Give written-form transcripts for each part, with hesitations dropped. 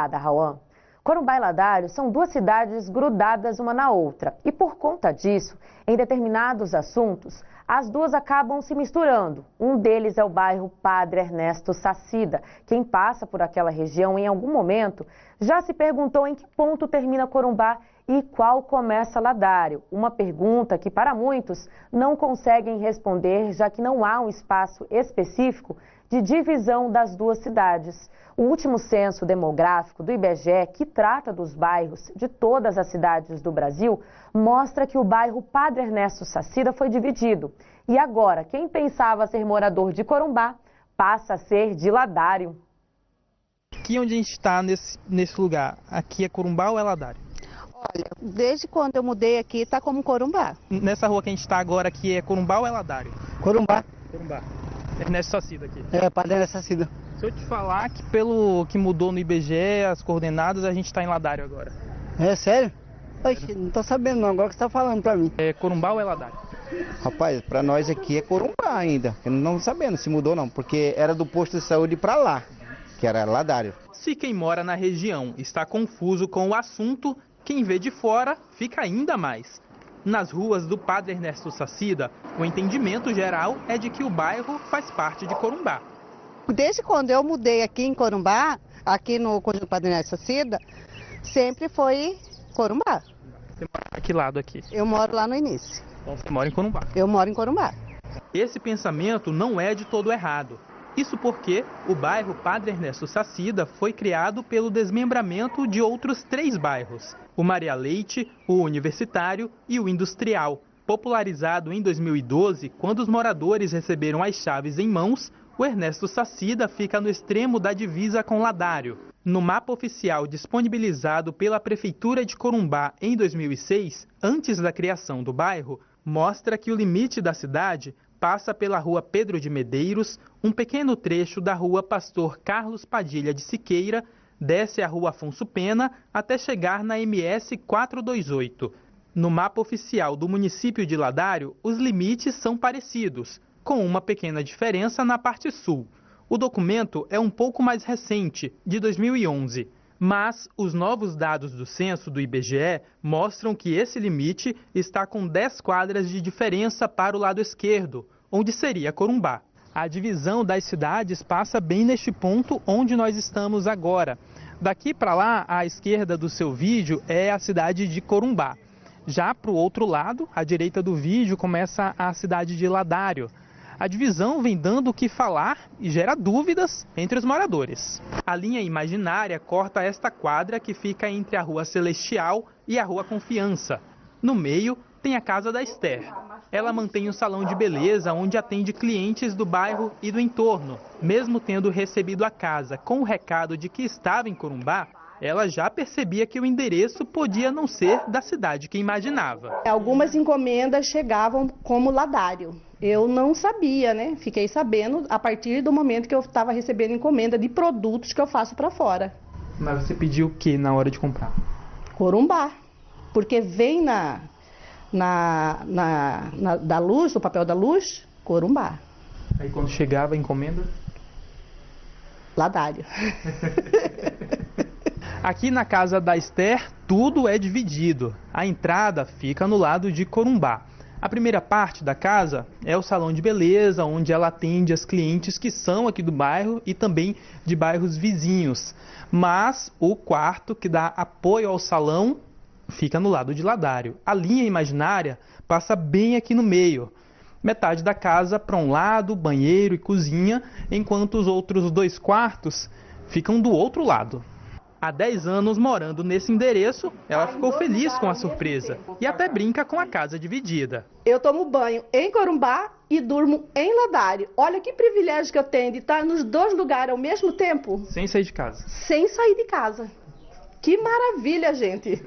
Rauã. Corumbá e Ladário são duas cidades grudadas uma na outra e, por conta disso, em determinados assuntos, as duas acabam se misturando. Um deles é o bairro Padre Ernesto Sacida. Quem passa por aquela região em algum momento já se perguntou em que ponto termina Corumbá e qual começa Ladário. Uma pergunta que, para muitos, não conseguem responder, já que não há um espaço específico de divisão das duas cidades. O último censo demográfico do IBGE, que trata dos bairros de todas as cidades do Brasil, mostra que o bairro Padre Ernesto Sacida foi dividido. E agora, quem pensava ser morador de Corumbá passa a ser de Ladário. Aqui onde a gente está, nesse lugar, aqui é Corumbá ou é Ladário? Olha, desde quando eu mudei aqui, tá como Corumbá. Nessa rua que a gente está agora aqui é Corumbá ou é Ladário? Corumbá. Corumbá. Ernesto Sacida aqui. É, Padre Ernesto Sacida. Se eu te falar que pelo que mudou no IBGE, as coordenadas, a gente está em Ladário agora. É sério? Oxe, não tô sabendo não, agora que você tá falando pra mim. É Corumbá ou é Ladário? Rapaz, pra nós aqui é Corumbá ainda, eu não sabendo se mudou não, porque era do posto de saúde pra lá, que era Ladário. Se quem mora na região está confuso com o assunto, quem vê de fora fica ainda mais. Nas ruas do Padre Ernesto Sacida, o entendimento geral é de que o bairro faz parte de Corumbá. Desde quando eu mudei aqui em Corumbá, aqui no Conjunto Padre Ernesto Sacida, sempre foi Corumbá. Você mora a que lado aqui? Eu moro lá no início. Então você mora em Corumbá. Eu moro em Corumbá. Esse pensamento não é de todo errado. Isso porque o bairro Padre Ernesto Sacida foi criado pelo desmembramento de outros 3 bairros: o Maria Leite, o Universitário e o Industrial. Popularizado em 2012, quando os moradores receberam as chaves em mãos, o Ernesto Sacida fica no extremo da divisa com Ladário. No mapa oficial disponibilizado pela Prefeitura de Corumbá em 2006, antes da criação do bairro, mostra que o limite da cidade passa pela rua Pedro de Medeiros, um pequeno trecho da rua Pastor Carlos Padilha de Siqueira, desce a rua Afonso Pena até chegar na MS 428. No mapa oficial do município de Ladário, os limites são parecidos, com uma pequena diferença na parte sul. O documento é um pouco mais recente, de 2011. Mas os novos dados do censo do IBGE mostram que esse limite está com 10 quadras de diferença para o lado esquerdo, onde seria Corumbá. A divisão das cidades passa bem neste ponto onde nós estamos agora. Daqui para lá, à esquerda do seu vídeo, é a cidade de Corumbá. Já para o outro lado, à direita do vídeo, começa a cidade de Ladário. A divisão vem dando o que falar e gera dúvidas entre os moradores. A linha imaginária corta esta quadra que fica entre a Rua Celestial e a Rua Confiança. No meio tem a casa da Esther. Ela mantém um salão de beleza onde atende clientes do bairro e do entorno. Mesmo tendo recebido a casa com o recado de que estava em Corumbá, ela já percebia que o endereço podia não ser da cidade que imaginava. Algumas encomendas chegavam como Ladário. Eu não sabia, né? Fiquei sabendo a partir do momento que eu estava recebendo encomenda de produtos que eu faço para fora. Mas você pediu o que na hora de comprar? Corumbá. Porque vem da luz, o papel da luz, Corumbá. Aí quando chegava a encomenda? Ladário. Aqui na casa da Esther, tudo é dividido. A entrada fica no lado de Corumbá. A primeira parte da casa é o salão de beleza, onde ela atende as clientes que são aqui do bairro e também de bairros vizinhos. Mas o quarto que dá apoio ao salão fica no lado de Ladário. A linha imaginária passa bem aqui no meio. Metade da casa para um lado, banheiro e cozinha, enquanto os outros 2 quartos ficam do outro lado. Há 10 anos morando nesse endereço, ela ficou feliz com a surpresa e até brinca com a casa dividida. Eu tomo banho em Corumbá e durmo em Ladário. Olha que privilégio que eu tenho de estar nos 2 lugares ao mesmo tempo. Sem sair de casa. Sem sair de casa. Que maravilha, gente!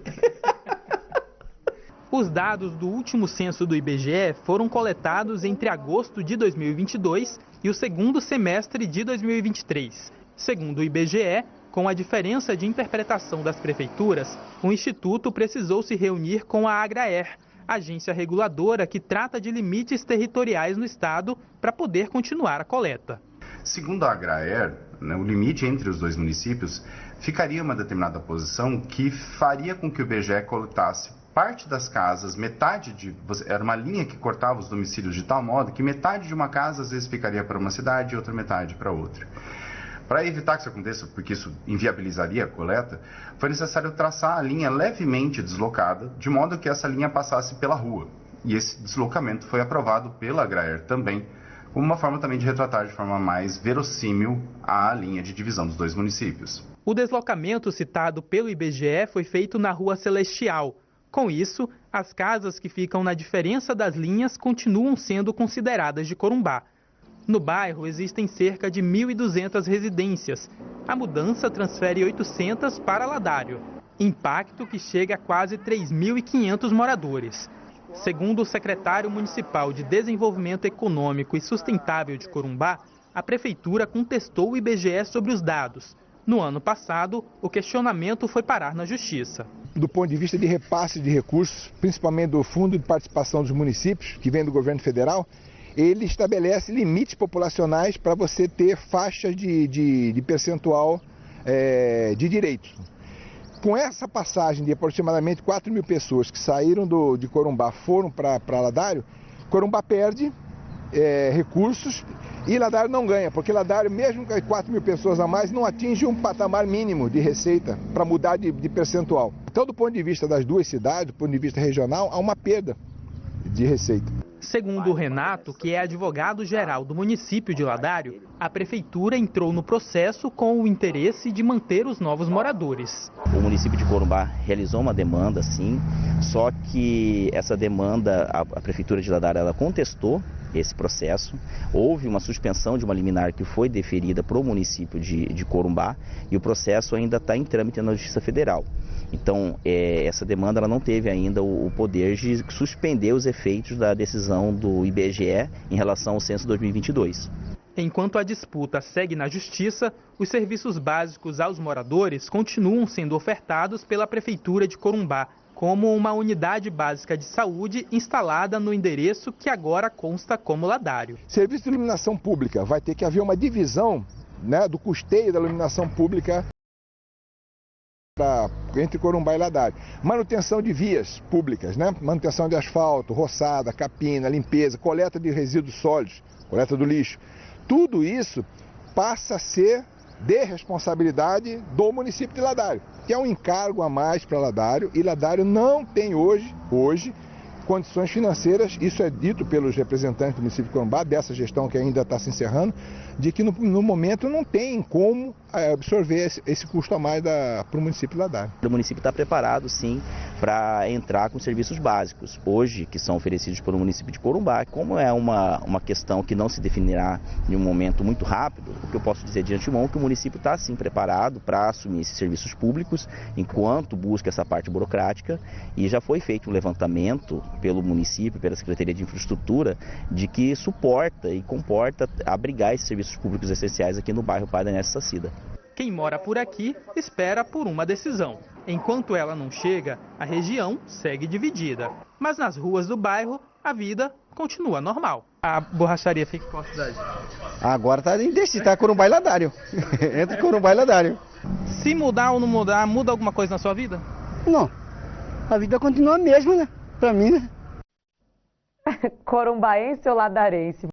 Os dados do último censo do IBGE foram coletados entre agosto de 2022 e o segundo semestre de 2023. Segundo o IBGE, com a diferença de interpretação das prefeituras, o Instituto precisou se reunir com a Agraer, agência reguladora que trata de limites territoriais no estado, para poder continuar a coleta. Segundo a Agraer, né, o limite entre os dois municípios, ficaria uma determinada posição que faria com que o IBGE coletasse parte das casas, era uma linha que cortava os domicílios de tal modo que metade de uma casa às vezes ficaria para uma cidade e outra metade para outra. Para evitar que isso aconteça, porque isso inviabilizaria a coleta, foi necessário traçar a linha levemente deslocada, de modo que essa linha passasse pela rua. E esse deslocamento foi aprovado pela Agraer também, como uma forma também de retratar de forma mais verossímil a linha de divisão dos dois municípios. O deslocamento citado pelo IBGE foi feito na Rua Celestial. Com isso, as casas que ficam na diferença das linhas continuam sendo consideradas de Corumbá. No bairro existem cerca de 1.200 residências. A mudança transfere 800 para Ladário, impacto que chega a quase 3.500 moradores. Segundo o secretário municipal de Desenvolvimento Econômico e Sustentável de Corumbá, a prefeitura contestou o IBGE sobre os dados. No ano passado, o questionamento foi parar na Justiça. Do ponto de vista de repasse de recursos, principalmente do Fundo de Participação dos Municípios, que vem do governo federal, ele estabelece limites populacionais para você ter faixas de percentual de direitos. Com essa passagem de aproximadamente 4.000 pessoas que saíram de Corumbá, foram para Ladário, Corumbá perde recursos e Ladário não ganha, porque Ladário, mesmo com 4.000 pessoas a mais, não atinge um patamar mínimo de receita para mudar de percentual. Então, do ponto de vista das duas cidades, do ponto de vista regional, há uma perda de receita. Segundo o Renato, que é advogado-geral do município de Ladário, a prefeitura entrou no processo com o interesse de manter os novos moradores. O município de Corumbá realizou uma demanda, sim, só que essa demanda, a prefeitura de Ladário, ela contestou esse processo. Houve uma suspensão de uma liminar que foi deferida para o município de Corumbá e o processo ainda está em trâmite na Justiça Federal. Então, essa demanda ela não teve ainda o poder de suspender os efeitos da decisão do IBGE em relação ao censo 2022. Enquanto a disputa segue na Justiça, os serviços básicos aos moradores continuam sendo ofertados pela Prefeitura de Corumbá, como uma unidade básica de saúde instalada no endereço que agora consta como Ladário. Serviço de iluminação pública, vai ter que haver uma divisão, né, do custeio da iluminação pública entre Corumbá e Ladário. Manutenção de vias públicas, né? Manutenção de asfalto, roçada, capina, limpeza, coleta de resíduos sólidos, coleta do lixo. Tudo isso passa a ser de responsabilidade do município de Ladário, que é um encargo a mais para Ladário, e Ladário não tem hoje condições financeiras, isso é dito pelos representantes do município de Corumbá, dessa gestão que ainda está se encerrando, de que no momento não tem como absorver esse custo a mais para o município de Ladário. O município está preparado, sim, para entrar com serviços básicos, hoje, que são oferecidos pelo município de Corumbá. Como é uma questão que não se definirá em um momento muito rápido, o que eu posso dizer de antemão é que o município está, sim, preparado para assumir esses serviços públicos, enquanto busca essa parte burocrática, e já foi feito um levantamento pelo município, pela Secretaria de Infraestrutura, de que suporta e comporta abrigar esses serviços públicos essenciais aqui no bairro Padre Ernesto Sacida. Quem mora por aqui espera por uma decisão. Enquanto ela não chega, a região segue dividida. Mas nas ruas do bairro, a vida continua normal. A borracharia fica em qual cidade? Agora está indeciso, está Corumbá e Ladário. Entre Corumbá e Ladário. Se mudar ou não mudar, muda alguma coisa na sua vida? Não, a vida continua a mesma, né? Para mim, né? Corumbaense ou ladarense?